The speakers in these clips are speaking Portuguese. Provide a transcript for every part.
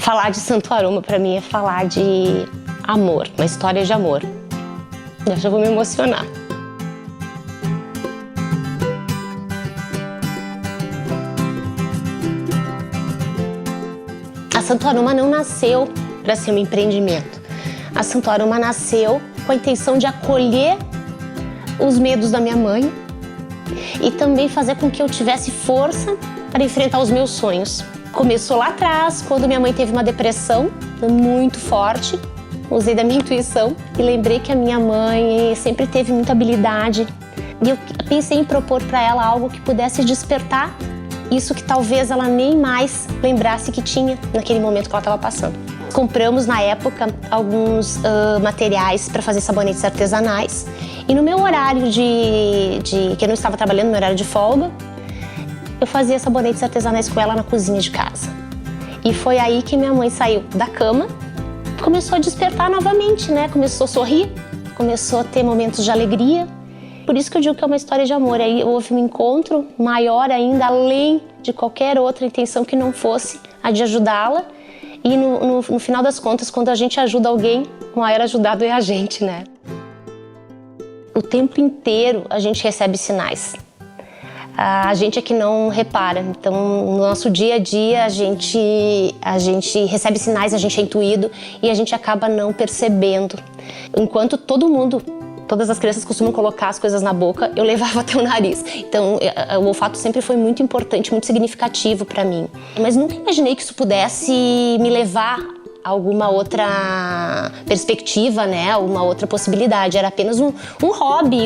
Falar de Santo Aroma para mim é falar de amor, uma história de amor. Eu já vou me emocionar. A Santo Aroma não nasceu para ser um empreendimento. A Santo Aroma nasceu com a intenção de acolher os medos da minha mãe e também fazer com que eu tivesse força para enfrentar os meus sonhos. Começou lá atrás, quando minha mãe teve uma depressão muito forte. Usei da minha intuição e lembrei que a minha mãe sempre teve muita habilidade. E eu pensei em propor para ela algo que pudesse despertar isso que talvez ela nem mais lembrasse que tinha naquele momento que ela estava passando. Compramos na época alguns materiais para fazer sabonetes artesanais e no meu horário que eu não estava trabalhando, no meu horário de folga, eu fazia sabonetes artesanais com ela na cozinha de casa. E foi aí que minha mãe saiu da cama, começou a despertar novamente, né? Começou a sorrir, começou a ter momentos de alegria. Por isso que eu digo que é uma história de amor. Aí houve um encontro maior ainda, além de qualquer outra intenção que não fosse a de ajudá-la. E no final das contas, quando a gente ajuda alguém, o maior ajudado é a gente, né? O tempo inteiro a gente recebe sinais. A gente é que não repara. Então, no nosso dia a dia, a gente recebe sinais, a gente é intuído e a gente acaba não percebendo. Enquanto todas as crianças costumam colocar as coisas na boca, eu levava até o nariz. Então, o olfato sempre foi muito importante, muito significativo para mim. Mas nunca imaginei que isso pudesse me levar a alguma outra perspectiva, né? Uma outra possibilidade. Era apenas um hobby,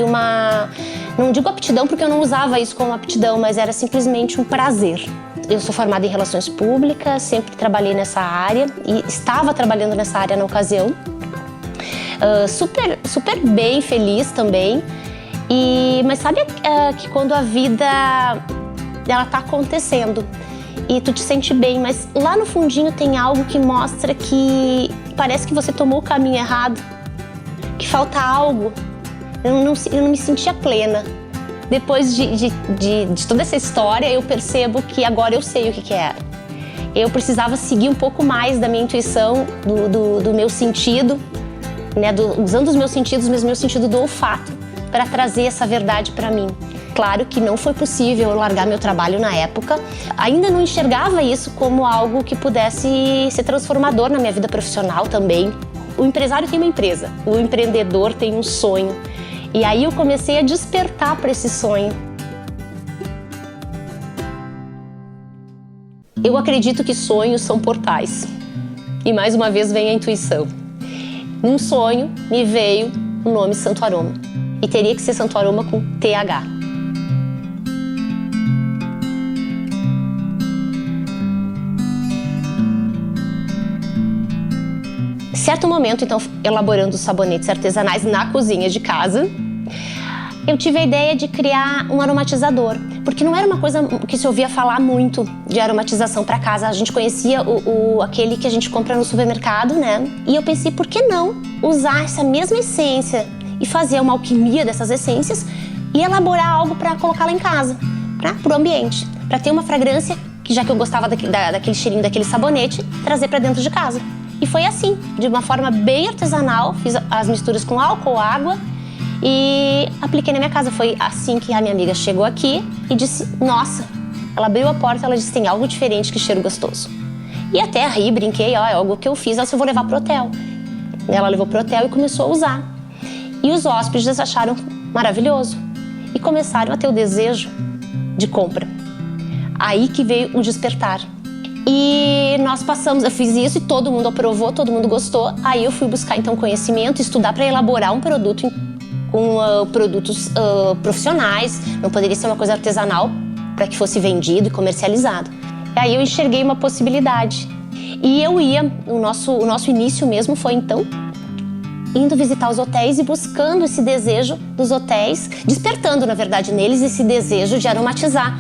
não digo aptidão porque eu não usava isso como aptidão, mas era simplesmente um prazer. Eu sou formada em Relações Públicas, sempre trabalhei nessa área e estava trabalhando nessa área na ocasião. Super bem, feliz também. Mas sabe que quando a vida ela tá acontecendo e tu te sente bem, mas lá no fundinho tem algo que mostra que parece que você tomou o caminho errado, que falta algo. Eu não me sentia plena. Depois de toda essa história, eu percebo que agora eu sei o que era. Eu precisava seguir um pouco mais da minha intuição, do meu sentido, né, usando os meus sentidos, mas o meu sentido do olfato, para trazer essa verdade para mim. Claro que não foi possível eu largar meu trabalho na época. Ainda não enxergava isso como algo que pudesse ser transformador na minha vida profissional também. O empresário tem uma empresa, o empreendedor tem um sonho. E aí eu comecei a despertar para esse sonho. Eu acredito que sonhos são portais. E mais uma vez vem a intuição. Num sonho me veio o nome Santo Aroma. E teria que ser Santo Aroma com TH. Certo momento, então, elaborando os sabonetes artesanais na cozinha de casa, eu tive a ideia de criar um aromatizador, porque não era uma coisa que se ouvia falar muito de aromatização para casa. A gente conhecia aquele que a gente compra no supermercado, né? E eu pensei, por que não usar essa mesma essência e fazer uma alquimia dessas essências e elaborar algo para colocar lá em casa, para o ambiente, para ter uma fragrância que, já que eu gostava daquele cheirinho daquele sabonete, trazer para dentro de casa. E foi assim, de uma forma bem artesanal, fiz as misturas com álcool, água e apliquei na minha casa. Foi assim que a minha amiga chegou aqui e disse, nossa, ela abriu a porta, ela disse, tem algo diferente, que cheiro gostoso. E até ri, brinquei, ó, é algo que eu fiz, ela disse, eu vou levar pro hotel. Ela levou pro hotel e começou a usar. E os hóspedes acharam maravilhoso e começaram a ter o desejo de compra. Aí que veio o despertar. E nós passamos, eu fiz isso e todo mundo aprovou, todo mundo gostou. Aí eu fui buscar então conhecimento, estudar para elaborar um produto com produtos profissionais. Não poderia ser uma coisa artesanal para que fosse vendido e comercializado. E aí eu enxerguei uma possibilidade. E eu ia, o nosso início mesmo foi então indo visitar os hotéis e buscando esse desejo dos hotéis, despertando na verdade neles esse desejo de aromatizar.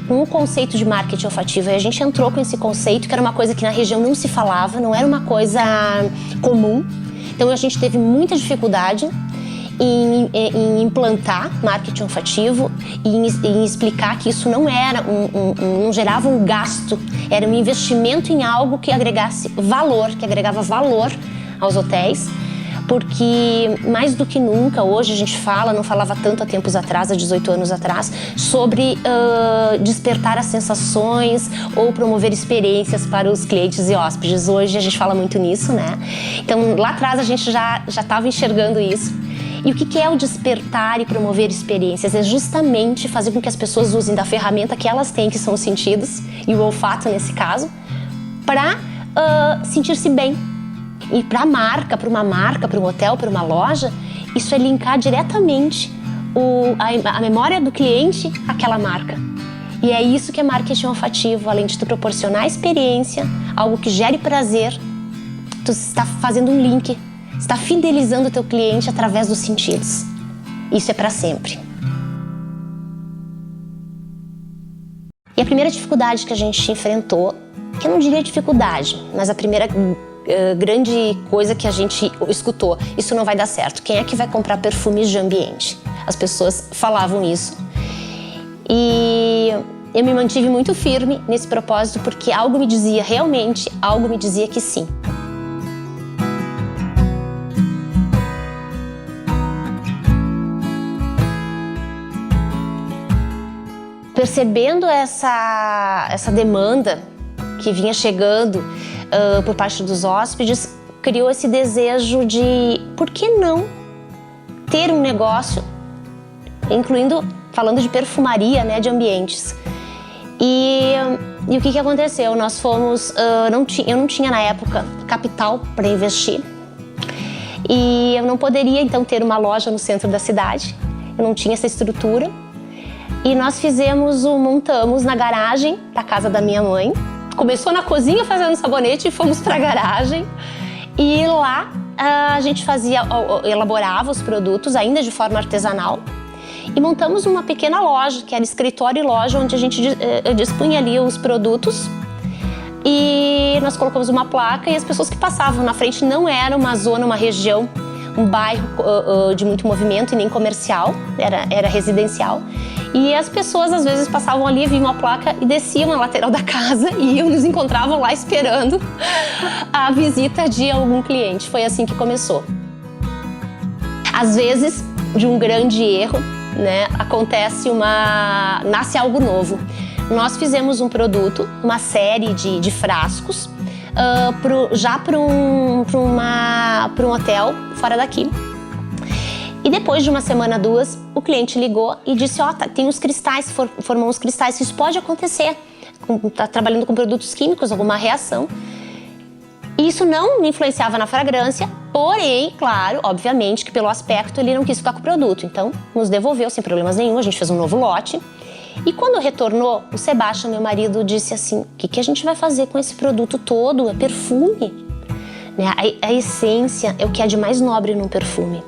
Com o conceito de marketing olfativo. E a gente entrou com esse conceito, que era uma coisa que na região não se falava, não era uma coisa comum. Então a gente teve muita dificuldade em implantar marketing olfativo, em explicar que isso não era não gerava um gasto, era um investimento em algo que agregasse valor, que agregava valor aos hotéis. Porque mais do que nunca, hoje a gente não falava tanto há tempos atrás, há 18 anos atrás, sobre despertar as sensações ou promover experiências para os clientes e hóspedes. Hoje a gente fala muito nisso, né? Então lá atrás a gente já estava enxergando isso. E o que é o despertar e promover experiências? É justamente fazer com que as pessoas usem da ferramenta que elas têm, que são os sentidos, e o olfato nesse caso, para sentir-se bem. E para uma marca, para um hotel, para uma loja, isso é linkar diretamente a memória do cliente àquela marca. E é isso que é marketing olfativo, além de tu proporcionar experiência, algo que gere prazer, tu está fazendo um link, está fidelizando o teu cliente através dos sentidos. Isso é para sempre. E a primeira dificuldade que a gente enfrentou, que eu não diria dificuldade, mas a primeira grande coisa que a gente escutou: isso não vai dar certo. Quem é que vai comprar perfumes de ambiente? As pessoas falavam isso. E eu me mantive muito firme nesse propósito, porque algo me dizia que sim. Percebendo essa demanda que vinha chegando por parte dos hóspedes, criou esse desejo de, por que não ter um negócio, falando de perfumaria, né, de ambientes. E o que aconteceu? Nós fomos, eu não tinha na época capital para investir, e eu não poderia então ter uma loja no centro da cidade, eu não tinha essa estrutura, e nós montamos na garagem da casa da minha mãe. Começou na cozinha fazendo sabonete e fomos para a garagem, e lá a gente elaborava os produtos ainda de forma artesanal, e montamos uma pequena loja, que era escritório e loja, onde a gente dispunha ali os produtos, e nós colocamos uma placa, e as pessoas que passavam na frente, não era uma zona, uma região, um bairro de muito movimento e nem comercial, era residencial. E as pessoas às vezes passavam ali, viam a placa e desciam na lateral da casa e nos encontravam lá esperando a visita de algum cliente. Foi assim que começou. Às vezes, de um grande erro, né, nasce algo novo. Nós fizemos um produto, uma série de frascos, para um hotel fora daqui. E depois de uma semana, 2, o cliente ligou e disse: tem uns cristais, formou uns cristais, isso pode acontecer, tá trabalhando com produtos químicos, alguma reação. E isso não influenciava na fragrância, porém, claro, obviamente que pelo aspecto ele não quis ficar com o produto, então nos devolveu sem problemas nenhum, a gente fez um novo lote. E quando retornou, o Sebastião, meu marido, disse assim: o que a gente vai fazer com esse produto todo? É perfume. Né? A essência é o que há de mais nobre num perfume.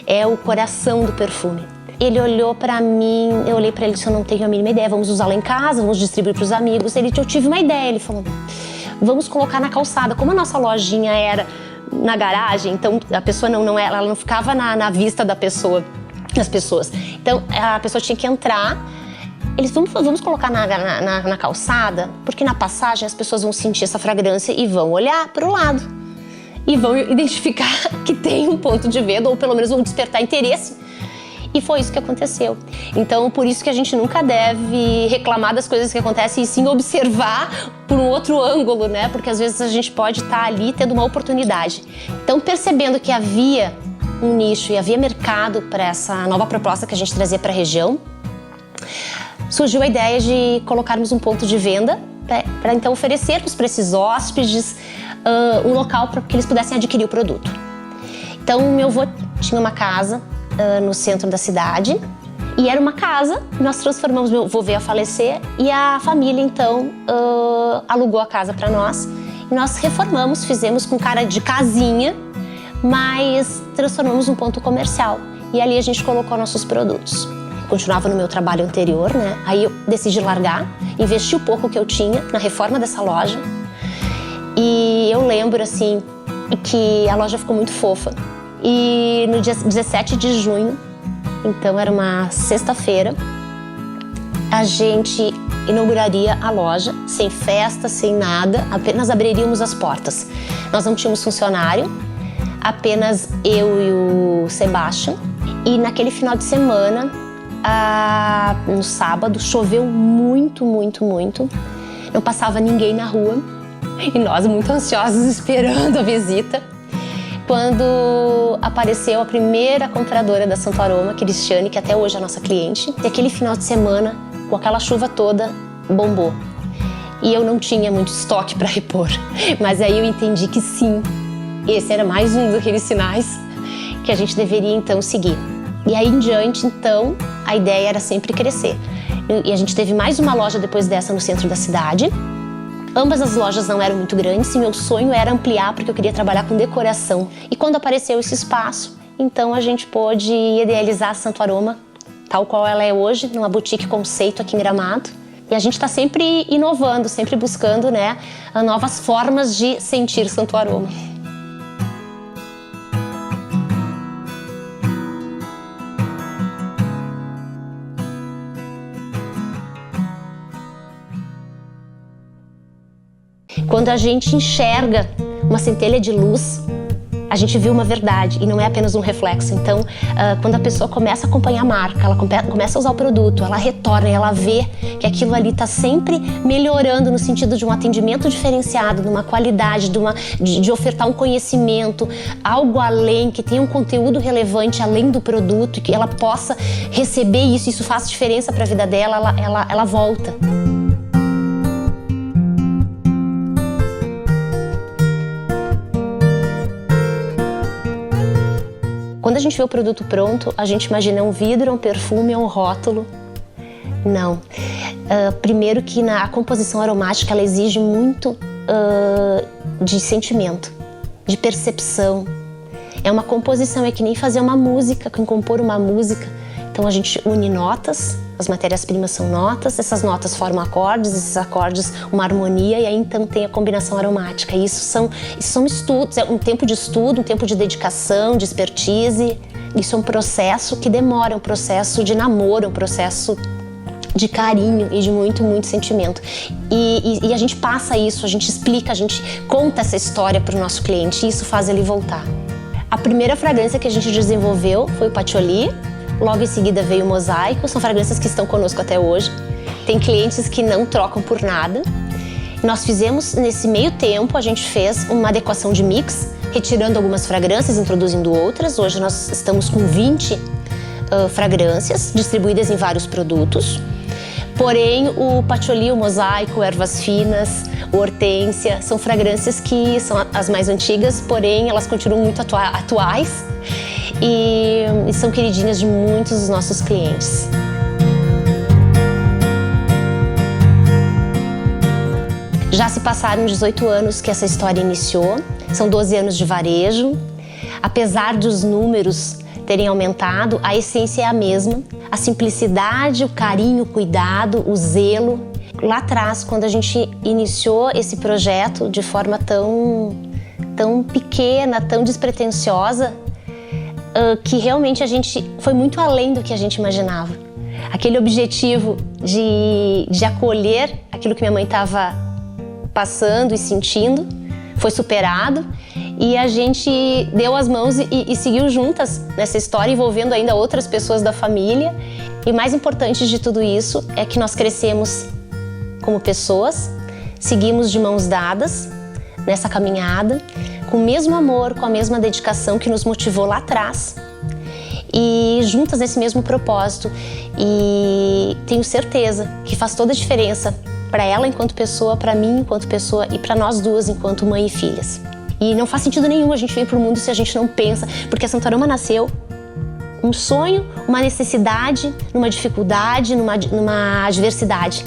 É o coração do perfume. Ele olhou pra mim, eu olhei pra ele e disse: eu não tenho a mínima ideia, vamos usar lá em casa, vamos distribuir pros amigos. Eu tive uma ideia, ele falou: vamos colocar na calçada. Como a nossa lojinha era na garagem, então a pessoa ela não ficava na vista das pessoas. Então a pessoa tinha que entrar. Eles vamos colocar na calçada, porque na passagem as pessoas vão sentir essa fragrância e vão olhar para o lado. E vão identificar que tem um ponto de venda, ou pelo menos vão despertar interesse. E foi isso que aconteceu. Então, por isso que a gente nunca deve reclamar das coisas que acontecem, e sim observar por um outro ângulo, né? Porque às vezes a gente pode estar ali tendo uma oportunidade. Então, percebendo que havia um nicho e havia mercado para essa nova proposta que a gente trazia para a região, surgiu a ideia de colocarmos um ponto de venda para então oferecermos para esses hóspedes um local para que eles pudessem adquirir o produto. Então, meu avô tinha uma casa no centro da cidade, e era uma casa, nós transformamos, meu avô veio a falecer, e a família então alugou a casa para nós, e nós reformamos, fizemos com cara de casinha, mas transformamos num ponto comercial, e ali a gente colocou nossos produtos. Continuava no meu trabalho anterior, né? Aí eu decidi largar, investi o pouco que eu tinha na reforma dessa loja, e eu lembro assim que a loja ficou muito fofa. E no dia 17 de junho, então era uma sexta-feira, a gente inauguraria a loja, sem festa, sem nada, apenas abriríamos as portas. Nós não tínhamos funcionário, apenas eu e o Sebastian. E naquele final de semana, no sábado, choveu muito, muito, muito. Não passava ninguém na rua e nós muito ansiosos esperando a visita. Quando apareceu a primeira compradora da Santo Aroma, Cristiane, que até hoje é a nossa cliente. E aquele final de semana, com aquela chuva toda, bombou. E eu não tinha muito estoque para repor. Mas aí eu entendi que sim, esse era mais um daqueles sinais que a gente deveria então seguir. E aí em diante, então, a ideia era sempre crescer. E a gente teve mais uma loja depois dessa no centro da cidade. Ambas as lojas não eram muito grandes e meu sonho era ampliar porque eu queria trabalhar com decoração. E quando apareceu esse espaço, então a gente pôde idealizar a Santo Aroma, tal qual ela é hoje, numa boutique conceito aqui em Gramado. E a gente está sempre inovando, sempre buscando, né, novas formas de sentir Santo Aroma. Quando a gente enxerga uma centelha de luz, a gente viu uma verdade e não é apenas um reflexo. Então, quando a pessoa começa a acompanhar a marca, ela começa a usar o produto, ela retorna, ela vê que aquilo ali está sempre melhorando no sentido de um atendimento diferenciado, de uma qualidade, de ofertar um conhecimento, algo além, que tenha um conteúdo relevante além do produto e que ela possa receber isso faz diferença para a vida dela, ela volta. Quando a gente vê o produto pronto, a gente imagina um vidro, um perfume, um rótulo. Não. Primeiro que a composição aromática ela exige muito de sentimento, de percepção. É uma composição, é que nem fazer uma música, compor uma música. Então a gente une notas, as matérias-primas são notas, essas notas formam acordes, esses acordes uma harmonia e aí então tem a combinação aromática. E isso são estudos, é um tempo de estudo, um tempo de dedicação, de expertise. Isso é um processo que demora, é um processo de namoro, é um processo de carinho e de muito, muito sentimento. E a gente passa isso, a gente explica, a gente conta essa história para o nosso cliente e isso faz ele voltar. A primeira fragrância que a gente desenvolveu foi o Patchouli. Logo em seguida veio o Mosaico, são fragrâncias que estão conosco até hoje. Tem clientes que não trocam por nada. Nós fizemos, nesse meio tempo, a gente fez uma adequação de mix, retirando algumas fragrâncias, introduzindo outras. Hoje nós estamos com 20 fragrâncias, distribuídas em vários produtos. Porém, o Patchouli, o Mosaico, Ervas Finas, o Hortência, são fragrâncias que são as mais antigas, porém elas continuam muito atuais. E são queridinhas de muitos dos nossos clientes. Já se passaram 18 anos que essa história iniciou, são 12 anos de varejo. Apesar dos números terem aumentado, a essência é a mesma. A simplicidade, o carinho, o cuidado, o zelo. Lá atrás, quando a gente iniciou esse projeto de forma tão pequena, tão despretensiosa, que realmente a gente foi muito além do que a gente imaginava. Aquele objetivo de acolher aquilo que minha mãe estava passando e sentindo foi superado e a gente deu as mãos e seguiu juntas nessa história, envolvendo ainda outras pessoas da família. E mais importante de tudo isso é que nós crescemos como pessoas, seguimos de mãos dadas nessa caminhada, com o mesmo amor, com a mesma dedicação que nos motivou lá atrás e juntas nesse mesmo propósito. E tenho certeza que faz toda a diferença para ela enquanto pessoa, para mim enquanto pessoa e para nós duas enquanto mãe e filhas. E não faz sentido nenhum a gente vir para o mundo se a gente não pensa, porque a Santo Aroma nasceu um sonho, uma necessidade, numa dificuldade, numa adversidade.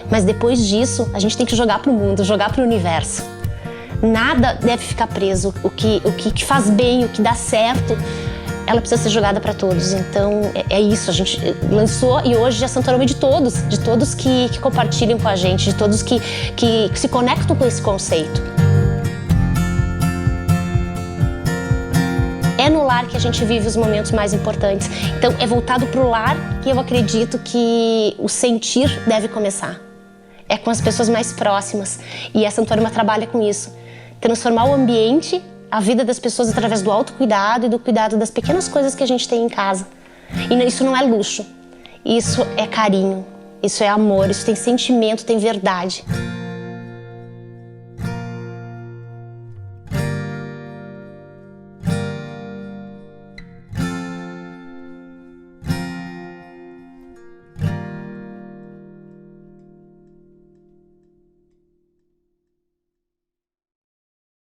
Mas depois disso, a gente tem que jogar para o mundo, jogar para o universo. Nada deve ficar preso. O que faz bem, o que dá certo, ela precisa ser jogada para todos. Então é isso, a gente lançou e hoje a Santo Aroma é de todos que compartilham com a gente, de todos que se conectam com esse conceito. É no no lar que a gente vive os momentos mais importantes. Então é voltado pro lar que eu acredito que o sentir deve começar. É com as pessoas mais próximas. E a Santuaruma trabalha com isso. Transformar o ambiente, a vida das pessoas através do autocuidado e do cuidado das pequenas coisas que a gente tem em casa. E isso não é luxo. Isso é carinho. Isso é amor. Isso tem sentimento, tem verdade.